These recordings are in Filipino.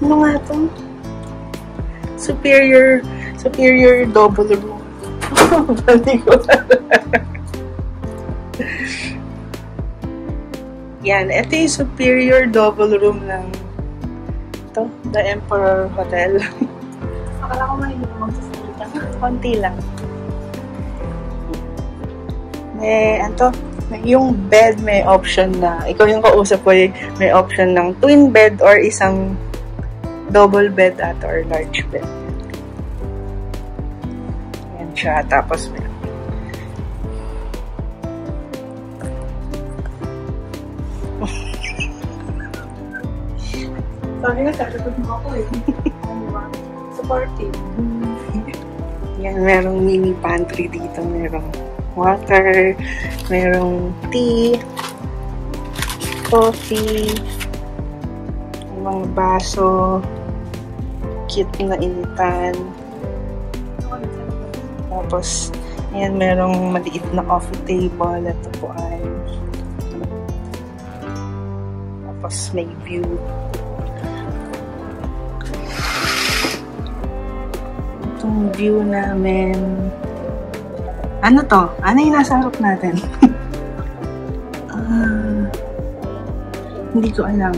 Ano nga ito? Superior double room. Hindi ko yan, ito yung superior double room ng ito, The Emperor Hotel. Akala ko mahilig magsasalita. Konti lang. Yung bed may option na, ikaw yung kausap ko, may option ng twin bed or isang double bed or large bed. Yan siya. Tapos may sabi nga, sasagot mo ako eh. Supportive. Yan, merong mini pantry dito. Merong water, merong tea, coffee, mga baso, cute na initan. Tapos, ayan, merong maliit na coffee table at upuan. Tapos, may view. Itong view namin. Ano to? Ano yung nasa harap natin? Hindi ko alam.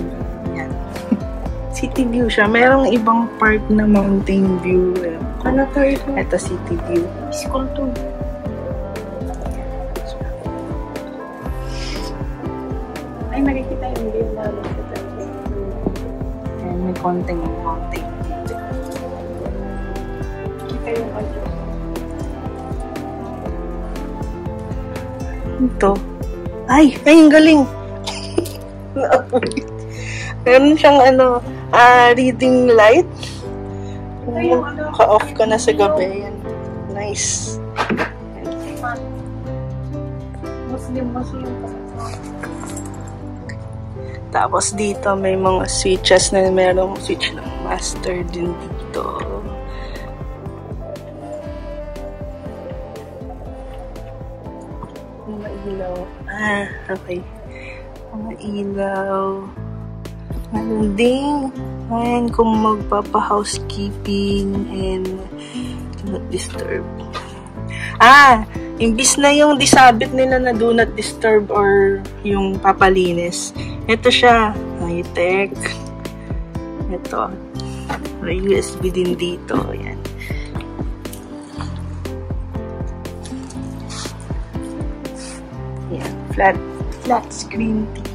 Yan. City view siya. Merong ibang part na mountain view. Ano to ito? Ito city view. School to. Ay, makikita yung view na nakita. Ayan, may konting mountain. Kita yung audio. Ito. Ay, ang galing! Meron siyang reading light. Ka-off ka na sa gabi. Yan. Nice. Muslim. Tapos dito may mga switches na merong switch ng master din dito. Mga ilaw. Okay. Mga ilaw. Meron ding, ayan, kung magpapa-housekeeping and do not disturb. Imbis na yung disabit nila na do not disturb or yung papalinis. Ito siya, high-tech. Ito. May USB din dito. Ayan. Ayan. Flat screen TV.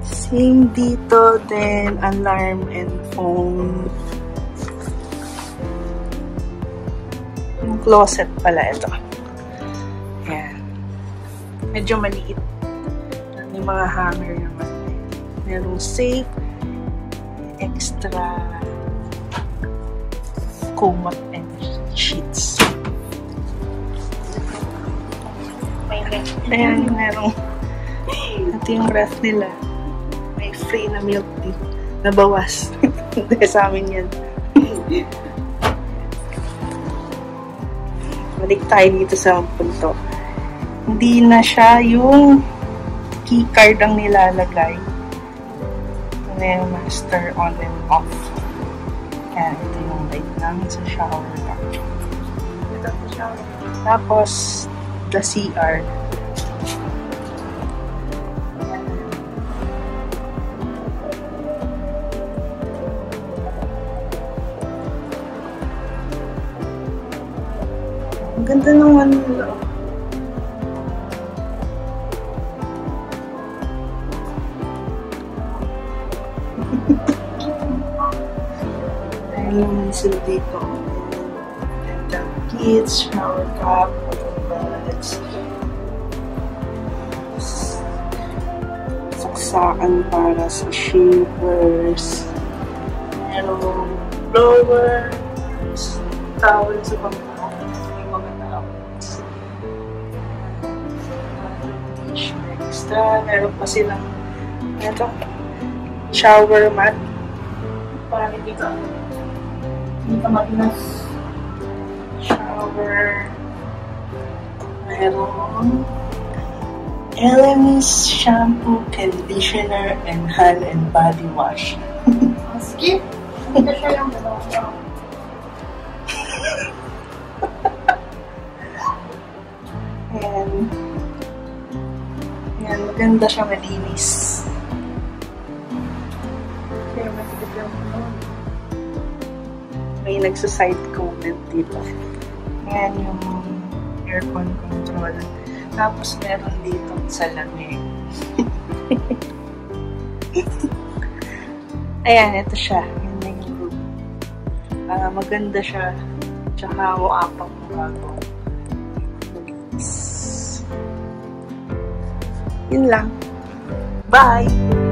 Same dito, then alarm and phone. Yung closet pala ito. Ayan. Medyo maliit. May mga hanger naman. Merong safe, extra coat and sheets. Ayan, merong ito yung ref nila. May free na milk tea na bawas. Hindi sa amin yan. Balik tayo dito sa punto. Hindi na siya yung keycard ang nilalagay. Ano yung master on and off. Ayan, ito yung light namin sa shower. Ito sa shower. Tapos, the CR. Ang ganda naman nila. easel dito. And the kids, shower cap, it's saksakan para sa shavers. Merong blowers, towel sa bangko, may mga towels. Extra, meron pa silang shower mat para hindi ka matinas. Shower. Merong Elemis shampoo, conditioner, and hand and body wash. Skip. Hindi siya yung dalawa. Ayan, maganda siya, malinis. Kaya matigil lang mo. May nagsa-side comment dito. Ayan yung aircon control. Tapos meron dito sa lamig. Ayan, ito siya. Yun na yung room. Maganda siya. Tsaka muapang bago. Yun lang. Bye!